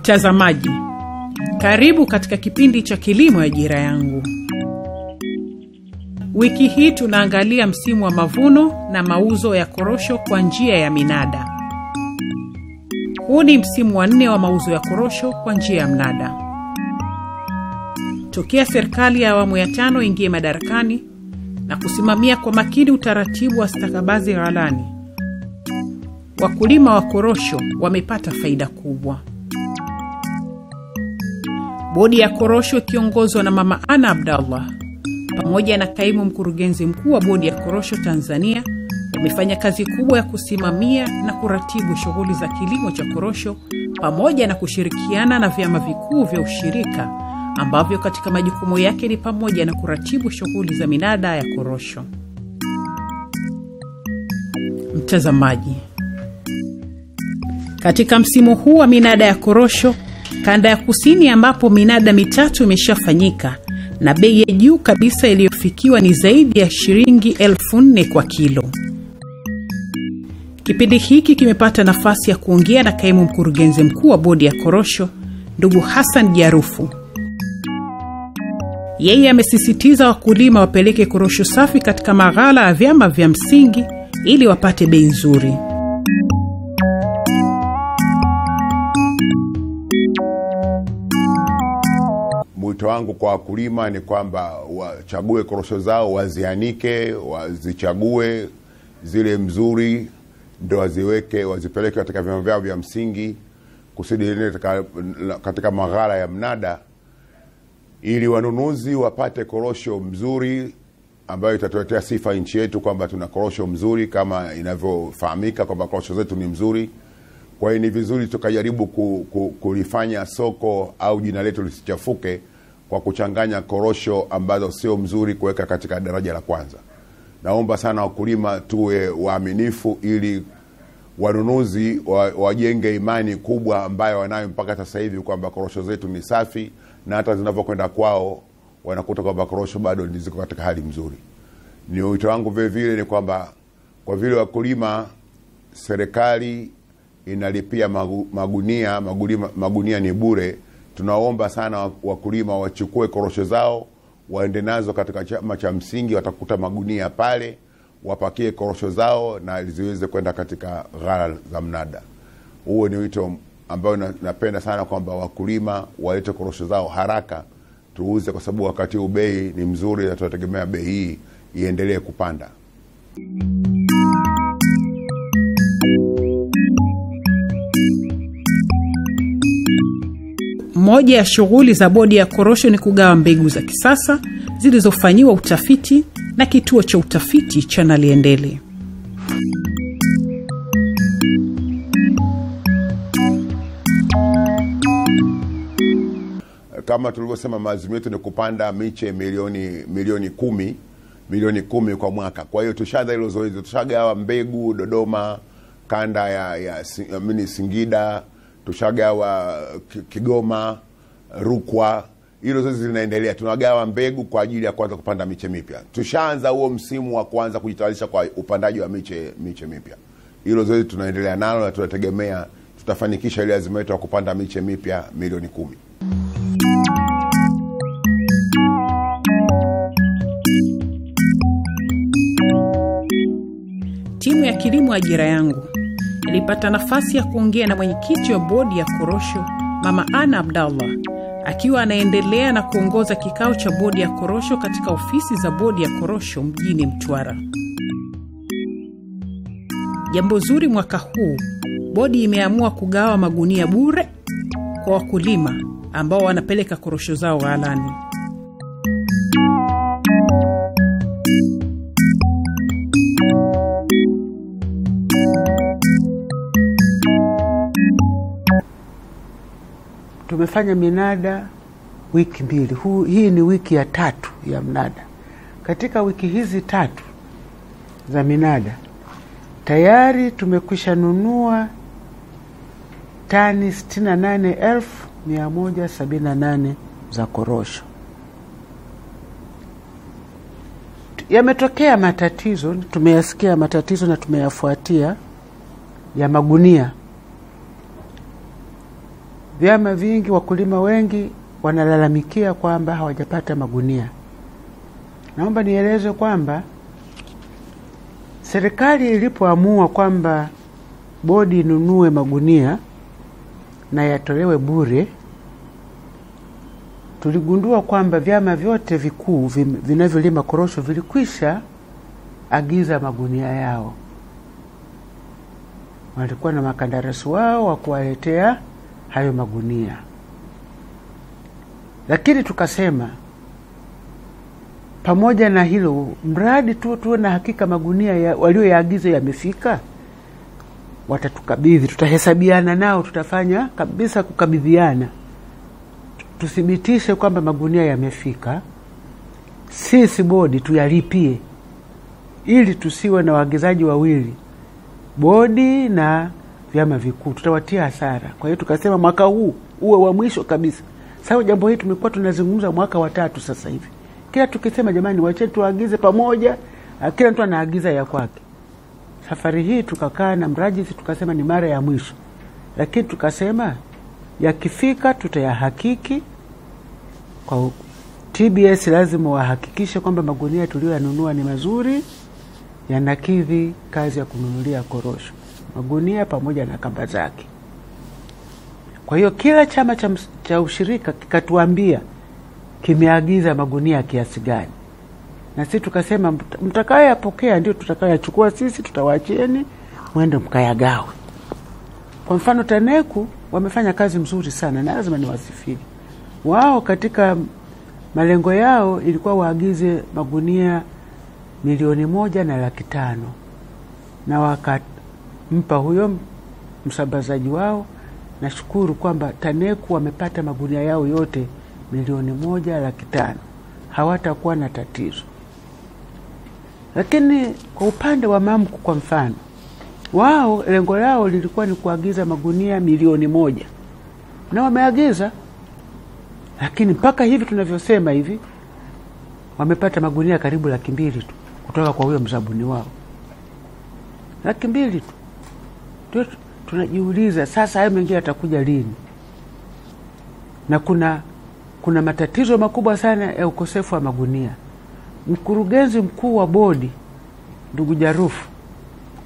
Mtazamaji, karibu katika kipindi cha Kilimo Ajira Yangu. Wiki hii tunaangalia msimu wa mavuno na mauzo ya korosho kwa njia ya minada. Huu ni msimu wa 4 wa mauzo ya korosho kwa njia ya mnada. Tokea serikali ya awamu ya 5 ingie madarakani na kusimamia kwa makini utaratibu wa stakabadhi ghalani, wakulima wa korosho wamepata faida kubwa. Bodi ya korosho ikiongozwa na Mama Ana Abdallah pamoja na kaimu mkurugenzi mkuu wa Bodi ya Korosho Tanzania wamefanya kazi kubwa ya kusimamia na kuratibu shughuli za kilimo cha korosho pamoja na kushirikiana na vyama vikuu vya ushirika ambavyo katika majukumu yake ni pamoja na kuratibu shughuli za minada ya korosho. Mtazamaji, katika msimu huu wa minada ya korosho, kanda ya kusini ambapo minada 3 imeshafanyika na bei ya juu kabisa iliyofikiwa ni zaidi ya shilingi 4,000 kwa kilo. Kipindi hiki kimepata nafasi ya kuongea na kaimu mkurugenzi mkuu wa Bodi ya Korosho, ndugu Hassan Jarufu. Yeye amesisitiza wakulima wapeleke korosho safi katika maghala ya vyama vya msingi ili wapate bei nzuri. Mwito wangu kwa wakulima ni kwamba wachague korosho zao, wazianike, wazichague zile mzuri, ndio waziweke, wazipeleke katika vyama vyao vya msingi kusudi katika maghala ya mnada, ili wanunuzi wapate korosho mzuri ambayo itatuletea sifa nchi yetu kwamba tuna korosho mzuri kama inavyofahamika kwamba korosho zetu ni mzuri. Kwa hiyo ni vizuri tukajaribu kulifanya soko au jina letu lisichafuke kwa kuchanganya korosho ambazo sio mzuri kuweka katika daraja la kwanza. Naomba sana wakulima tuwe waaminifu ili wanunuzi wajenge imani kubwa ambayo wanayo mpaka sasa hivi kwamba korosho zetu ni safi, na hata zinavyokwenda kwao wanakuta kwamba korosho bado ziko katika hali nzuri. Ni wito wangu vile vile ni kwamba kwa vile wakulima, serikali inalipia magunia ni bure, tunaomba sana wakulima wachukue korosho zao waende nazo katika chama cha msingi, watakuta magunia pale, wapakie korosho zao na ziweze kwenda katika ghala za mnada. Huo ni wito ambao napenda sana kwamba wakulima walete korosho zao haraka tuuze, kwa sababu wakati huu bei ni mzuri na tunategemea bei hii iendelee kupanda. Moja ya shughuli za Bodi ya Korosho ni kugawa mbegu za kisasa zilizofanyiwa utafiti na kituo cha utafiti cha Naliendele. Kama tulivyosema, maazimio yetu ni kupanda miche milioni 10 kwa mwaka. Kwa hiyo tushadha hilo zoezi, tushagawa mbegu Dodoma, kanda ya Singida, tushagawa Kigoma, Rukwa. Hilo zoezi linaendelea, tunagawa mbegu kwa ajili ya kuanza kupanda miche mipya. Tushaanza huo msimu wa kuanza kujitayarisha kwa upandaji wa miche mipya. Hilo zoezi tunaendelea nalo na tunategemea tutafanikisha ile azima yetu ya kupanda miche mipya milioni 10. Timu ya Kilimo Ajira Yangu ilipata nafasi ya kuongea na mwenyekiti wa Bodi ya Korosho, Mama Ana Abdallah, akiwa anaendelea na kuongoza kikao cha Bodi ya Korosho katika ofisi za Bodi ya Korosho mjini Mtwara. Jambo zuri mwaka huu, bodi imeamua kugawa magunia bure kwa wakulima ambao wanapeleka korosho zao ghalani. Tumefanya minada wiki 2. Hii ni wiki ya 3 ya mnada. Katika wiki hizi 3 za minada tayari tumekwisha nunua tani 68,178 za korosho. Yametokea matatizo, tumeyasikia matatizo na tumeyafuatia, ya magunia. vyama vingi, wakulima wengi wanalalamikia kwamba hawajapata magunia. Naomba nieleze kwamba serikali ilipoamua kwamba bodi inunue magunia na yatolewe bure, tuligundua kwamba vyama vyote vikuu vinavyolima korosho vilikwisha agiza magunia yao. Walikuwa na makandarasi wao wa kuwaletea hayo magunia. Lakini tukasema pamoja na hilo, mradi tuwe na hakika magunia walioyaagiza yamefika, watatukabidhi, tutahesabiana nao, tutafanya kabisa kukabidhiana, tuthibitishe kwamba magunia yamefika, sisi bodi tuyalipie, ili tusiwe na waagizaji wawili, bodi na vyama vikuu, tutawatia hasara. Kwa hiyo tukasema mwaka huu uwe wa mwisho kabisa. Sawa, jambo hili tumekuwa tunazungumza mwaka wa 3 sasa hivi. Kila tukisema jamani wache tuagize pamoja, kila mtu anaagiza ya kwake. Safari hii tukakaa na mrajisi tukasema ni mara ya mwisho. Lakini tukasema yakifika tutayahakiki. Kwa TBS lazima wahakikishe kwamba magunia tuliyoyanunua ni mazuri, yanakidhi kazi ya kununulia korosho, magunia pamoja na kamba zake. Kwa hiyo kila chama cha ushirika kikatuambia kimeagiza magunia kiasi gani, na sisi tukasema mtakayapokea ndio tutakayachukua sisi, tutawaachieni mwende mkayagawe. Kwa mfano TANECU wamefanya kazi mzuri sana na lazima niwasifie. Wao katika malengo yao ilikuwa waagize magunia 1,500,000 na wakampa huyo msambazaji wao. Nashukuru kwamba TANECU wamepata magunia yao yote 1,500,000. Hawatakuwa na tatizo. Lakini kwa upande wa MAMCU kwa mfano, wao lengo lao lilikuwa ni kuagiza magunia 1,000,000 na wameagiza, lakini mpaka hivi tunavyosema hivi wamepata magunia karibu 200,000 tu kutoka kwa huyo mzabuni wao. 200,000 tu. Tunajiuliza sasa hayo mengine yatakuja lini? Na kuna matatizo makubwa sana ya ukosefu wa magunia. Mkurugenzi mkuu wa bodi ndugu Jarufu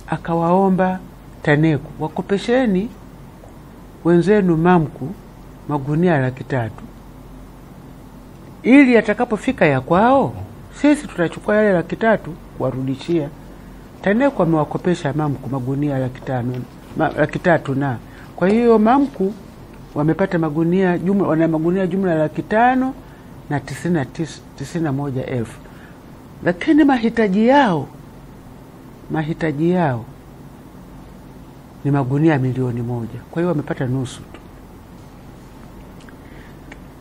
akawaomba TANECU wakopesheni wenzenu MAMCU magunia 300,000 ili atakapofika ya kwao sisi tutachukua yale 300,000 kuwarudishia. TANECU amewakopesha MAMCU magunia 300,000 na kwa hiyo MAMCU wamepata magunia jumla, wana magunia jumla 591,000. Lakini mahitaji yao ni magunia 1,000,000. Kwa hiyo wamepata nusu tu.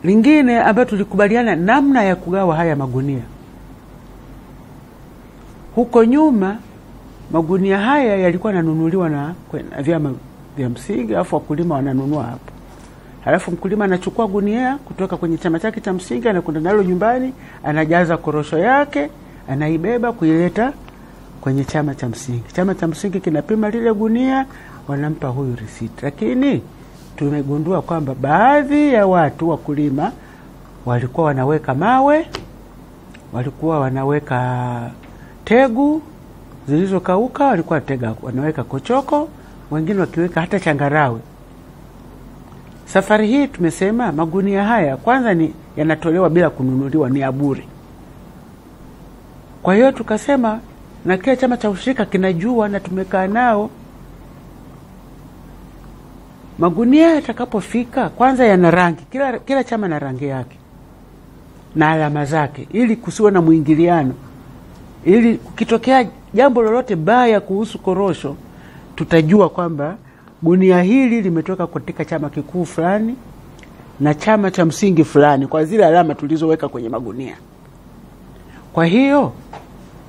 Lingine ambayo tulikubaliana namna ya kugawa haya magunia. Huko nyuma magunia haya yalikuwa yananunuliwa na vyama vya msingi, alafu wakulima wananunua hapo. Halafu mkulima anachukua gunia kutoka kwenye chama chake cha msingi, anakwenda nalo nyumbani, anajaza korosho yake, anaibeba kuileta kwenye chama cha msingi. Chama cha msingi kinapima lile gunia, wanampa huyu risiti. Lakini tumegundua kwamba baadhi ya watu wakulima walikuwa wanaweka mawe, walikuwa wanaweka tegu zilizokauka, walikuwa wanaweka kochoko, wengine wakiweka hata changarawe. Safari hii tumesema magunia haya kwanza ni yanatolewa bila kununuliwa, ni ya bure. Kwa hiyo tukasema na kila chama cha ushirika kinajua na tumekaa nao, magunia yatakapofika kwanza yana rangi, kila chama na rangi yake na alama zake, ili kusiwe na muingiliano, ili kukitokea jambo lolote baya kuhusu korosho tutajua kwamba gunia hili limetoka katika chama kikuu fulani na chama cha msingi fulani kwa zile alama tulizoweka kwenye magunia. Kwa hiyo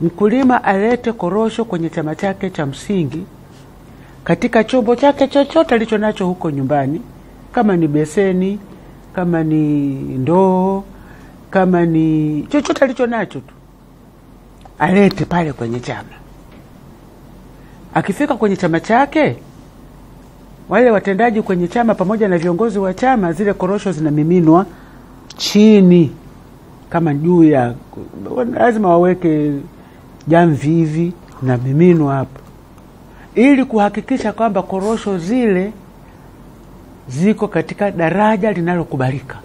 mkulima alete korosho kwenye chama chake cha msingi katika chombo chake chochote alicho nacho huko nyumbani, kama ni beseni, kama ni ndoo, kama ni chochote alicho nacho tu, alete pale kwenye chama. Akifika kwenye chama chake wale watendaji kwenye chama pamoja na viongozi wa chama, zile korosho zinamiminwa chini kama juu ya, lazima waweke jamvi hivi na miminwa hapo, ili kuhakikisha kwamba korosho zile ziko katika daraja linalokubalika.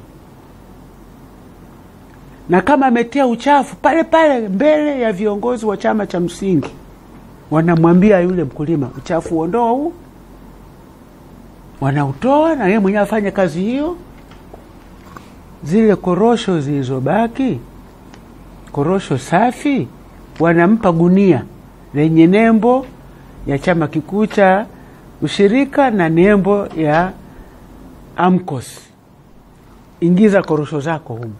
Na kama ametia uchafu pale pale mbele ya viongozi wa chama cha msingi, wanamwambia yule mkulima, uchafu ondoa huu, wanautoa na yeye mwenyewe afanye kazi hiyo. Zile korosho zilizobaki, korosho safi, wanampa gunia lenye nembo ya chama kikuu cha ushirika na nembo ya AMCOS. Ingiza korosho zako humo,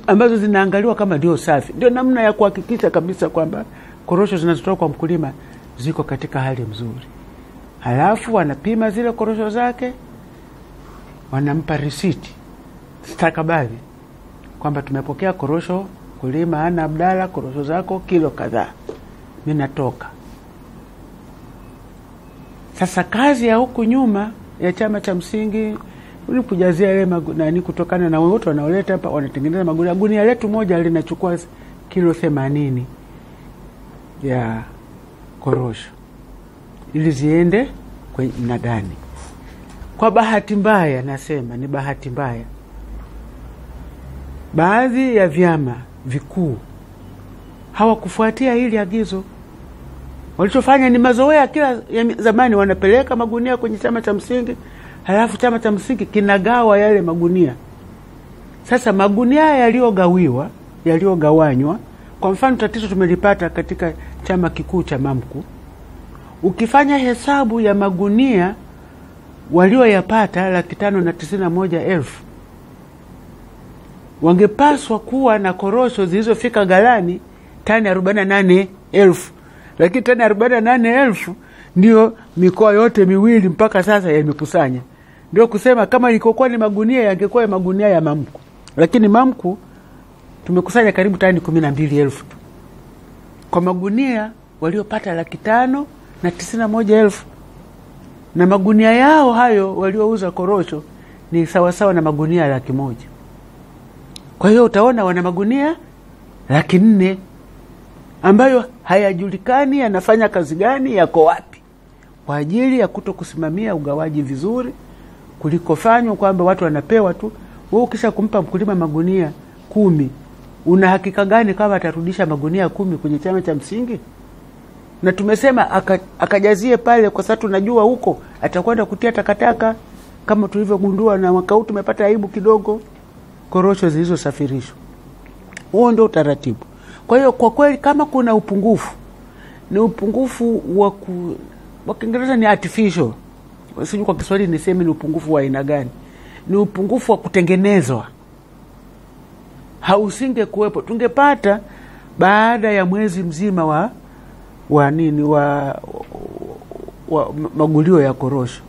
ambazo zinaangaliwa kama ndio safi. Ndio namna ya kuhakikisha kabisa kwamba korosho zinazotoka kwa mkulima ziko katika hali nzuri. Halafu wanapima zile korosho zake, wanampa risiti, stakabadhi, kwamba tumepokea korosho mkulima Ana Abdalla, korosho zako kilo kadhaa, mimi natoka. Sasa kazi ya huku nyuma ya chama cha msingi ulipojazia ile nani, kutokana na wote wanaoleta hapa, wanatengeneza magunia. Gunia letu moja linachukua kilo 80 ya korosho ili ziende kwenye mnadani. Kwa bahati mbaya, nasema ni bahati mbaya, baadhi ya vyama vikuu hawakufuatia hili agizo. Walichofanya ni mazoea, kila ya zamani wanapeleka magunia kwenye chama cha msingi, halafu chama cha msingi kinagawa yale magunia. Sasa magunia yaliyogawanywa, kwa mfano tatizo tumelipata katika chama kikuu cha Mamku, ukifanya hesabu ya magunia walioyapata 591,000, wangepaswa kuwa na korosho zilizofika galani tani 48,000, lakini tani 48,000 ndio mikoa yote miwili mpaka sasa yamekusanya. Ndio kusema kama ilikokuwa ni magunia, yangekuwa magunia ya Mamku, lakini Mamku tumekusanya karibu tani 12,000 tu kwa magunia waliopata 591,000, na magunia yao hayo waliouza korosho ni sawa sawa na magunia 100,000. Kwa hiyo utaona wana magunia 400,000 ambayo hayajulikani yanafanya kazi gani, yako wapi, kwa ajili ya kutokusimamia ugawaji vizuri kulikofanywa, kwamba watu wanapewa tu. Wewe ukisha kumpa mkulima magunia 10, una hakika gani kama atarudisha magunia 10 kwenye chama cha msingi? Na tumesema akajazie pale, kwa sababu tunajua huko atakwenda kutia takataka, kama tulivyogundua, na mwaka huu tumepata aibu kidogo korosho zilizosafirishwa. Huo ndio utaratibu. Kwa hiyo kwa kweli kama kuna upungufu, ni upungufu wa Kiingereza ni artificial. Sijui kwa Kiswahili niseme ni upungufu wa aina gani. Ni upungufu wa kutengenezwa. Hausinge kuwepo. Tungepata baada ya mwezi mzima wa magulio ya korosho.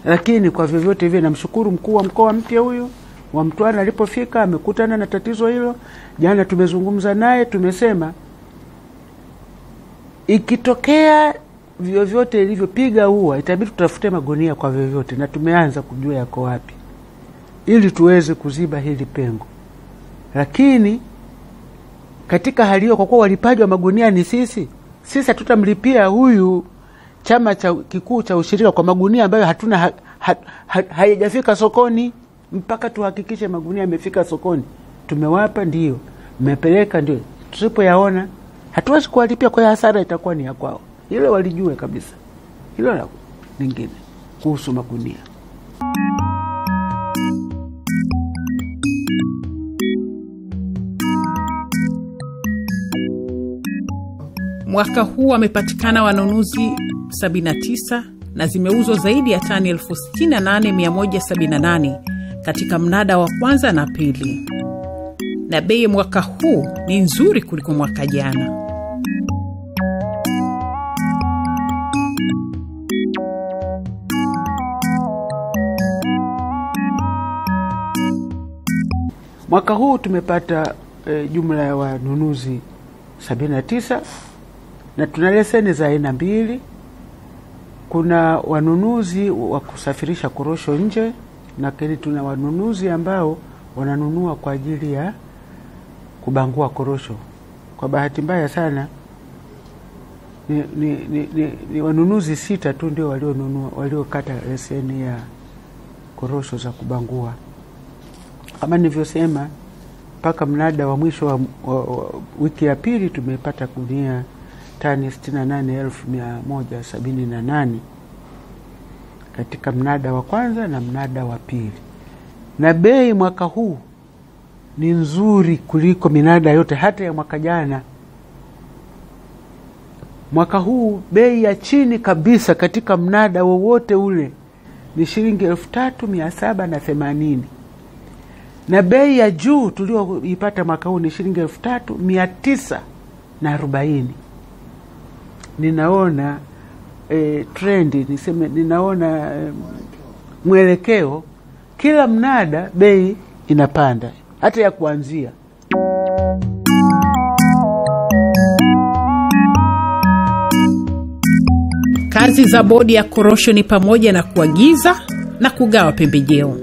Lakini kwa vyovyote hivi namshukuru mkuu wa mkoa mpya huyu wa Mtwara, alipofika amekutana na tatizo hilo. Jana tumezungumza naye, tumesema ikitokea vyovyote ilivyopiga huwa itabidi tutafute magunia kwa vyovyote, na tumeanza kujua yako wapi ili tuweze kuziba hili pengo. Lakini katika hali hiyo, kwa kuwa walipaji wa magunia ni sisi hatutamlipia huyu chama cha kikuu cha ushirika kwa magunia ambayo hatuna hayajafika sokoni, mpaka tuhakikishe magunia yamefika sokoni. Tumewapa ndio, mmepeleka ndio, tusipoyaona hatuwezi kuwalipia, kwa hasara itakuwa ni ya kwao. Ile walijue kabisa. Hilo la lingine kuhusu magunia. Mwaka huu wamepatikana wanunuzi 79 na zimeuzwa zaidi ya tani 68,178 katika mnada wa kwanza na pili. Na bei mwaka huu ni nzuri kuliko mwaka jana. Mwaka huu tumepata jumla ya wanunuzi 79 na tuna leseni za aina 2. kuna wanunuzi wa kusafirisha korosho nje, lakini tuna wanunuzi ambao wananunua kwa ajili ya kubangua korosho. Kwa bahati mbaya sana ni wanunuzi 6 tu ndio waliokata leseni ya korosho za kubangua. Kama nilivyosema, mpaka mnada wa mwisho wa wiki ya pili tumepata gunia tani 68,178 katika mnada wa kwanza na mnada wa pili. Na bei mwaka huu ni nzuri kuliko minada yote hata ya mwaka jana. Mwaka huu bei ya chini kabisa katika mnada wowote ule ni shilingi 3,780. Na bei ya juu tulioipata mwaka huu ni shilingi 3,940. Ninaona trendi, ninaona mwelekeo, kila mnada bei inapanda hata ya kuanzia. Kazi za bodi ya korosho ni pamoja na kuagiza na kugawa pembejeo.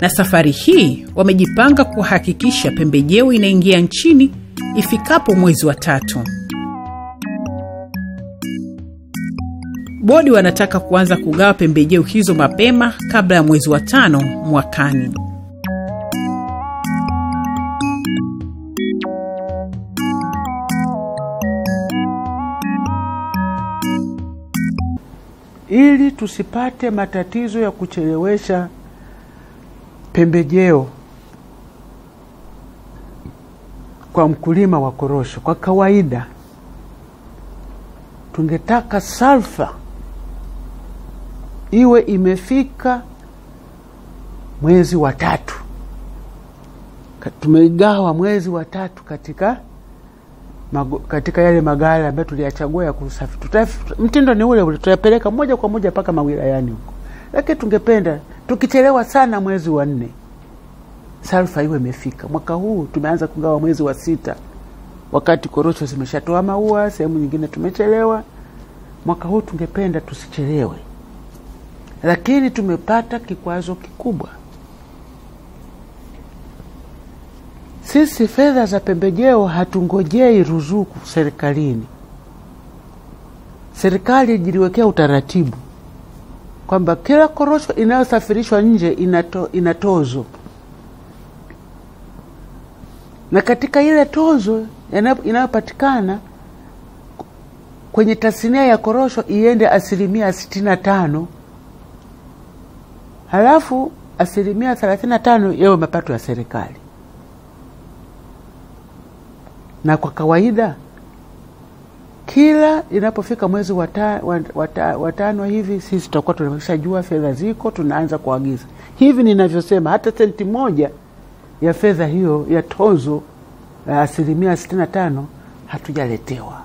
Na safari hii wamejipanga kuhakikisha pembejeo inaingia nchini ifikapo mwezi wa 3. Bodi wanataka kuanza kugawa pembejeo hizo mapema kabla ya mwezi wa 5 mwakani. Ili tusipate matatizo ya kuchelewesha pembejeo kwa mkulima wa korosho, kwa kawaida tungetaka salfa iwe imefika mwezi wa 3. Tumeigawa mwezi wa 3 katika yale magala ambayo tuliyachagua ya kusafiri. Mtindo ni ule tutayapeleka moja kwa moja mpaka mawilayani huko. Lakini tungependa tukichelewa sana mwezi wa 4 salfa iwe imefika. Mwaka huu tumeanza kugawa mwezi wa 6 wakati korosho zimeshatoa maua, sehemu nyingine tumechelewa. Mwaka huu tungependa tusichelewe. Lakini tumepata kikwazo kikubwa. Sisi fedha za pembejeo hatungojei ruzuku serikalini. Serikali ilijiwekea utaratibu kwamba kila korosho inayosafirishwa nje ina tozo. Na katika ile tozo inayopatikana kwenye tasnia ya korosho iende 65%. Halafu 35% yawe mapato ya serikali. Na kwa kawaida kila inapofika mwezi wa 5 hivi sisi tutakuwa tumeshajua fedha ziko, tunaanza kuagiza. Hivi ninavyosema, hata senti moja ya fedha hiyo ya tozo 65% hatujaletewa.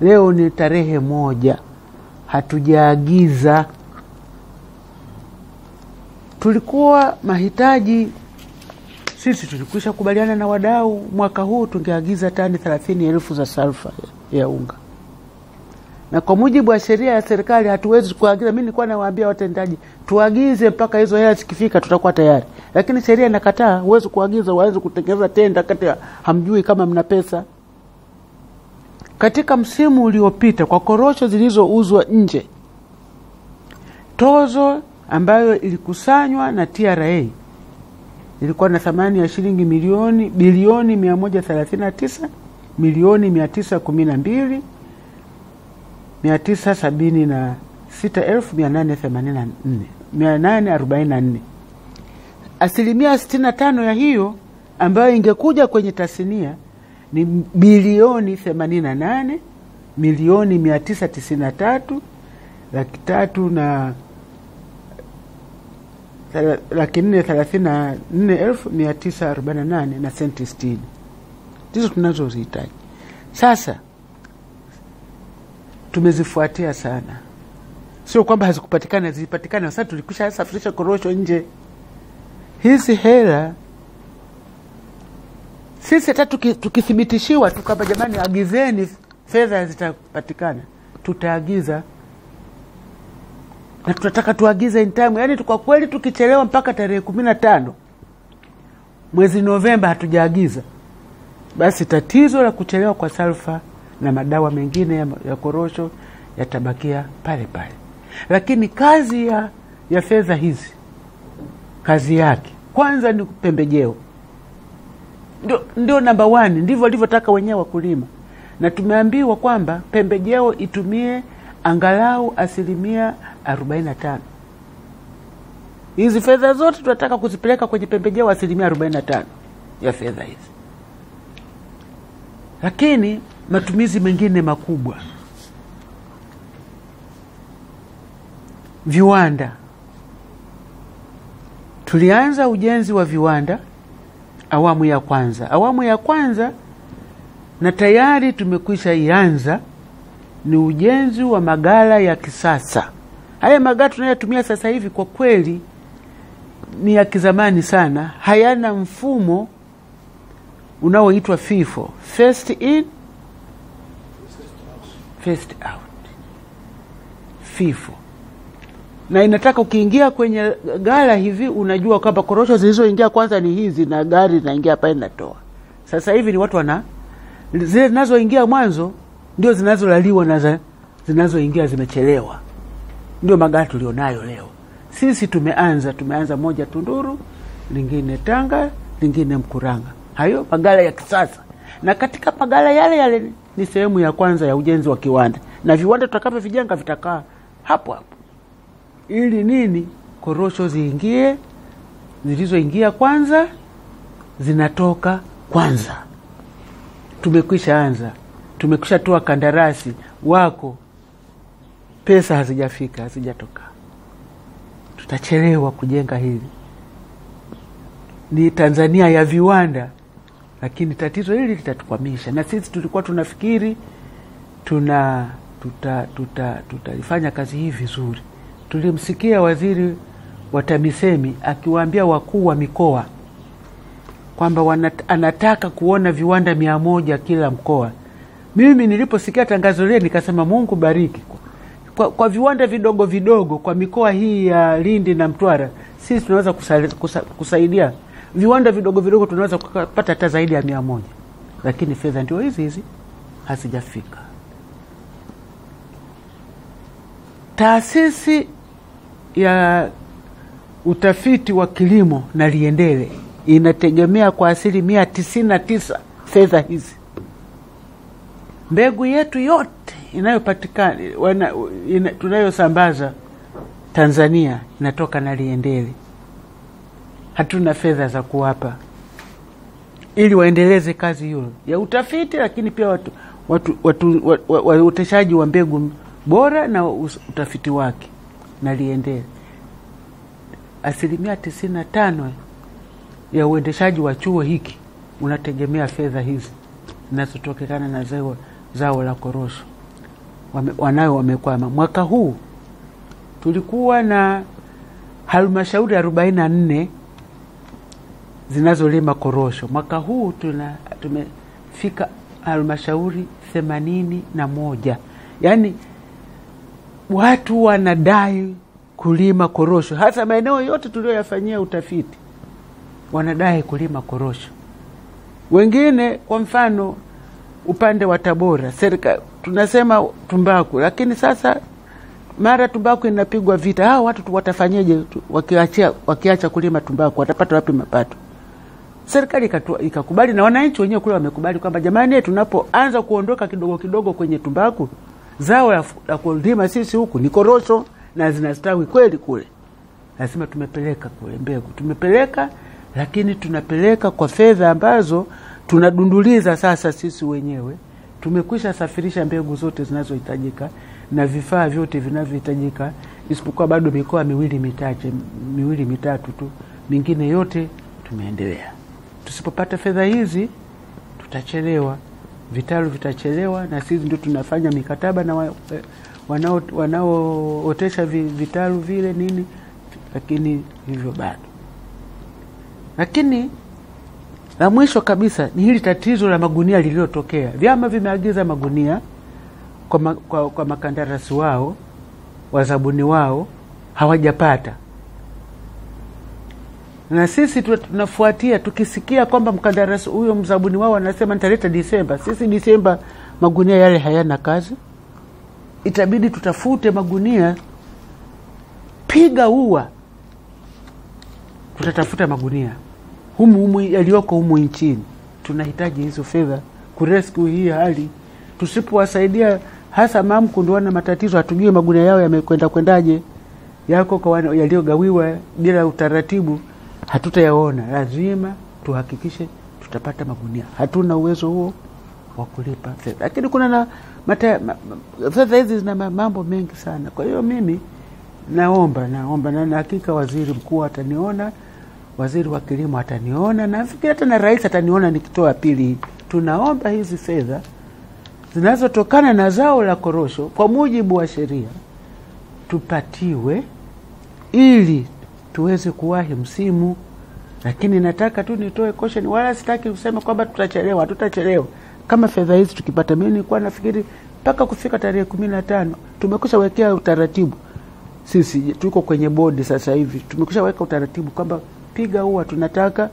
Leo ni tarehe 1, hatujaagiza. Tulikuwa mahitaji, sisi tulikwisha kubaliana na wadau mwaka huu tungeagiza tani 30,000 za salfa ya unga. Na kwa mujibu wa sheria ya serikali hatuwezi kuagiza. Mimi nilikuwa nawaambia watendaji tuagize mpaka hizo hela zikifika tutakuwa tayari. Lakini sheria inakataa, huwezi kuagiza, huwezi kutengeneza tenda kati hamjui kama mna pesa. Katika msimu uliopita kwa korosho zilizouzwa nje, tozo ambayo ilikusanywa na TRA ilikuwa na thamani ya shilingi bilioni 139,976,844. 65% ya hiyo ambayo ingekuja kwenye tasnia ni bilioni 88,434,948 na senti 60. Ndizo tunazozihitaji. Sasa tumezifuatia sana. Sio kwamba hazikupatikana, zilipatikana. Sasa tulikwisha safirisha korosho nje. Hizi hela sisi hata tukithibitishiwa tukaba jamani agizeni fedha zitapatikana, tutaagiza. na tunataka tuagize in time. Yani kwa kweli tukichelewa mpaka tarehe 15 mwezi Novemba hatujaagiza, basi tatizo la kuchelewa kwa salfa na madawa mengine ya korosho yatabakia pale pale. Lakini kazi ya fedha hizi, kazi yake kwanza ni pembejeo. Ndio number 1, ndivyo walivyotaka wenyewe wakulima. Na tumeambiwa kwamba pembejeo itumie angalau 45%. Hizi fedha zote tunataka kuzipeleka kwenye pembejeo 45% ya fedha hizi. Lakini matumizi mengine makubwa, viwanda. Tulianza ujenzi wa viwanda awamu ya kwanza na tayari tumekwisha ianza ni ujenzi wa magala ya kisasa. Haya magala tunayotumia sasa hivi kwa kweli ni ya kizamani sana, hayana mfumo unaoitwa FIFO, first in first out, FIFO. Na inataka ukiingia kwenye gala hivi unajua kwamba korosho zilizoingia kwanza ni hizi na gari linaingia pale linatoa. Sasa hivi ni watu zile zinazoingia mwanzo ndio zinazolaliwa na zinazoingia zimechelewa. Ndio magari tulionayo leo. Sisi tumeanza moja Tunduru, lingine Tanga, lingine Mkuranga. Hayo magala ya kisasa. Na katika magala yale ni sehemu ya kwanza ya ujenzi wa kiwanda. Na viwanda tutakavyovijenga vitakaa hapo hapo. Ili nini? Korosho ziingie, zilizoingia kwanza zinatoka kwanza. Tumekwisha toa kandarasi wako, pesa hazijatoka. Tutachelewa kujenga hili. Ni Tanzania ya viwanda, lakini tatizo hili litatukwamisha. Na sisi tulikuwa tunafikiri tutalifanya kazi hii vizuri. Tulimsikia waziri wa TAMISEMI akiwaambia wakuu wa mikoa kwamba anataka kuona viwanda 100 kila mkoa. Mimi niliposikia tangazo lile nikasema Mungu bariki. Kwa viwanda vidogo vidogo kwa mikoa hii ya Lindi na Mtwara, sisi tunaweza kusaidia. Viwanda vidogo vidogo tunaweza kupata hata zaidi ya 100. Lakini fedha ndio hizi hazijafika. Taasisi ya utafiti wa kilimo na Liendele inategemea kwa 99% fedha hizi. Mbegu yetu yote inayopatikana tunayosambaza Tanzania inatoka na Liendele. Hatuna fedha za kuwapa ili waendeleze kazi hiyo ya utafiti, lakini pia uteshaji wa mbegu bora na utafiti wake na Liendele. 95% ya uendeshaji wa chuo hiki unategemea fedha hizi zinazotokana na zao la korosho. Wamekwama. Mwaka huu tulikuwa na halmashauri 44 zinazolima korosho. Mwaka huu tumefika halmashauri 81. Yaani watu wanadai kulima korosho. Hasa maeneo yote tulioyafanyia utafiti wanadai kulima korosho. Wengine kwa mfano upande wa Tabora, serikali tunasema tumbaku, lakini sasa mara tumbaku inapigwa vita. Hao watu watafanyaje wakiacha kulima tumbaku? Watapata wapi mapato? Serikali ikakubali na wananchi wenyewe kule wamekubali kwamba jamani, tunapoanza kuondoka kidogo kidogo kwenye tumbaku, zao la kulima sisi huku ni korosho na zinastawi kweli kule. Lazima tumepeleka kule mbegu. Tumepeleka, lakini tunapeleka kwa fedha ambazo tunadunduliza sasa sisi wenyewe. Tumekwisha safirisha mbegu zote zinazohitajika na vifaa vyote vinavyohitajika, isipokuwa bado mikoa miwili mitatu tu. Mingine yote tumeendelea. Tusipopata fedha hizi tutachelewa. Vitalu vitachelewa, na sisi ndio tunafanya mikataba na wanaootesha vitalu vile nini, lakini hivyo bado. Lakini la mwisho kabisa ni hili tatizo la magunia lililotokea. Vyama vimeagiza magunia kwa makandarasi wao, wazabuni wao, hawajapata. Na sisi tunafuatia, tukisikia kwamba mkandarasi huyo mzabuni wao anasema nitaleta Disemba. Sisi Disemba magunia yale hayana kazi. Itabidi tutafute magunia, piga ua. Tutatafuta magunia humu yaliyoko humu nchini. Tunahitaji hizo fedha kurescue hii hali. Tusipowasaidia hasa mamku ndio wana matatizo, hatujui magunia yao yamekwenda kwendaje. Yako kwa yaliyogawiwa bila utaratibu hatutayaona. Lazima tuhakikishe tutapata magunia. Hatuna uwezo huo wa kulipa fedha. Lakini kuna na fedha hizi zina mambo mengi sana. Kwa hiyo mimi naomba na hakika waziri mkuu ataniona, waziri wa kilimo ataniona, na nafikiri hata na rais ataniona nikitoa pili. Tunaomba hizi fedha zinazotokana na zao la korosho kwa mujibu wa sheria tupatiwe ili tuweze kuwahi msimu. Lakini nataka tu nitoe caution, wala sitaki kusema kwamba tutachelewa. Tutachelewa. Kama fedha hizi tukipata, mimi nilikuwa nafikiri mpaka kufika tarehe 15 tumekwisha wekea utaratibu. Sisi tuko kwenye bodi sasa hivi, tumekwisha weka utaratibu kwamba piga huwa tunataka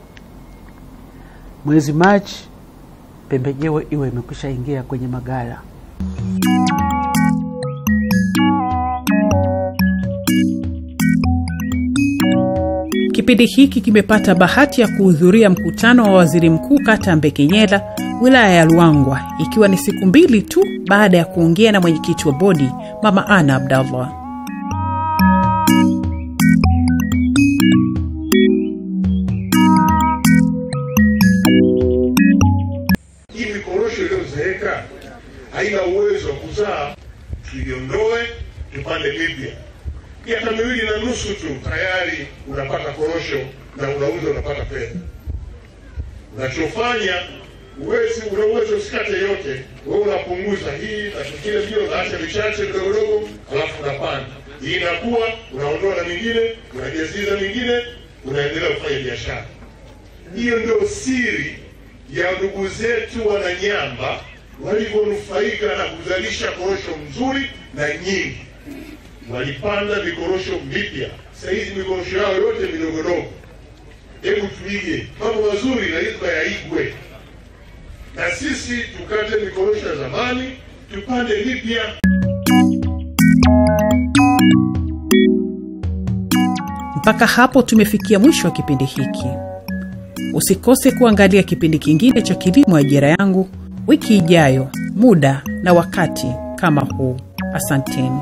mwezi Machi pembejeo iwe imekwisha ingia kwenye magala. Kipindi hiki kimepata bahati ya kuhudhuria mkutano wa waziri mkuu kata Mbekenyela, wilaya ya Ruangwa, ikiwa ni siku 2 tu baada ya kuongea na mwenyekiti wa bodi Mama Ana Abdallah. Hii mikorosho iliyozeeka haina uwezo wa kuzaa, tuliondoe tupande mipya. Miaka 2.5 tu tayari unapata korosho na unauza, unapata fedha. Unachofanya una uwezo usikate yote, wewe unapunguza hii na kile bio, unaacha vichache kidogo, alafu unapanda. Hii inakuwa, unaondoa na mingine, unajaziza mingine, unaendelea kufanya biashara. Hiyo ndio siri ya ndugu zetu Wananyamba walivyonufaika na kuzalisha korosho mzuri na nyingi. Walipanda mikorosho mipya. Sasa hizi mikorosho yao yote midogo. Hebu tuige mambo mazuri na hizo yaigwe. Na sisi tukate mikorosho ya zamani, tupande mipya. Mpaka hapo tumefikia mwisho wa kipindi hiki. Usikose kuangalia kipindi kingine cha Kilimo Ajira Yangu wiki ijayo, muda na wakati kama huu. Asanteni.